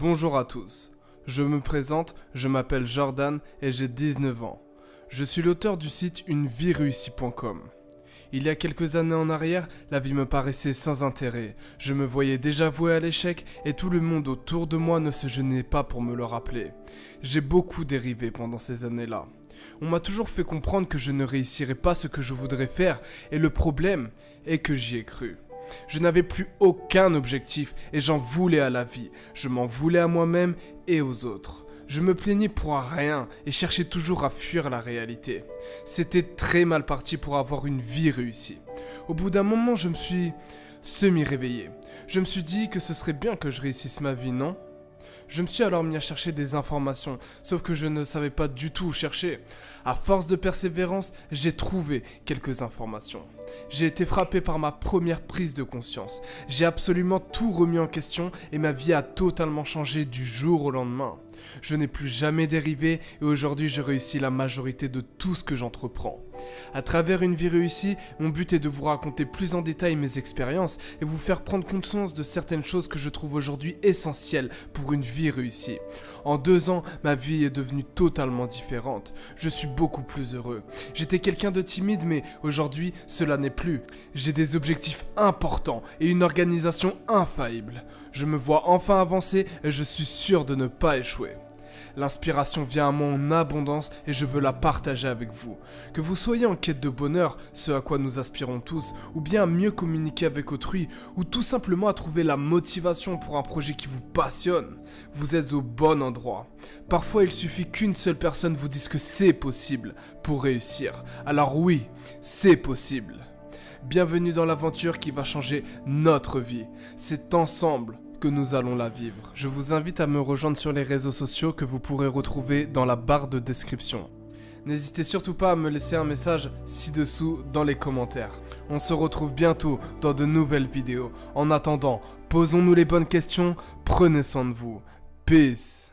Bonjour à tous, je me présente, je m'appelle Jordan et j'ai 19 ans. Je suis l'auteur du site unevieréussie.com. Il y a quelques années en arrière, la vie me paraissait sans intérêt. Je me voyais déjà voué à l'échec et tout le monde autour de moi ne se gênait pas pour me le rappeler. J'ai beaucoup dérivé pendant ces années-là. On m'a toujours fait comprendre que je ne réussirais pas ce que je voudrais faire et le problème est que j'y ai cru. Je n'avais plus aucun objectif et j'en voulais à la vie. Je m'en voulais à moi-même et aux autres. Je me plaignais pour rien et cherchais toujours à fuir la réalité. C'était très mal parti pour avoir une vie réussie. Au bout d'un moment, je me suis semi-réveillé. Je me suis dit que ce serait bien que je réussisse ma vie, non ? Je me suis alors mis à chercher des informations, sauf que je ne savais pas du tout où chercher. À force de persévérance, j'ai trouvé quelques informations. J'ai été frappé par ma première prise de conscience. J'ai absolument tout remis en question et ma vie a totalement changé du jour au lendemain. Je n'ai plus jamais dérivé et aujourd'hui je réussis la majorité de tout ce que j'entreprends. À travers une vie réussie, mon but est de vous raconter plus en détail mes expériences et vous faire prendre conscience de certaines choses que je trouve aujourd'hui essentielles pour une vie réussie. En 2 ans, ma vie est devenue totalement différente. Je suis beaucoup plus heureux. J'étais quelqu'un de timide mais aujourd'hui cela n'est plus. J'ai des objectifs importants et une organisation infaillible. Je me vois enfin avancer et je suis sûr de ne pas échouer. L'inspiration vient à moi en abondance et je veux la partager avec vous. Que vous soyez en quête de bonheur, ce à quoi nous aspirons tous, ou bien à mieux communiquer avec autrui, ou tout simplement à trouver la motivation pour un projet qui vous passionne, vous êtes au bon endroit. Parfois il suffit qu'une seule personne vous dise que c'est possible pour réussir. Alors oui, c'est possible. Bienvenue dans l'aventure qui va changer notre vie. C'est ensemble que nous allons la vivre. Je vous invite à me rejoindre sur les réseaux sociaux que vous pourrez retrouver dans la barre de description. N'hésitez surtout pas à me laisser un message ci-dessous dans les commentaires. On se retrouve bientôt dans de nouvelles vidéos. En attendant, posons-nous les bonnes questions, prenez soin de vous. Peace.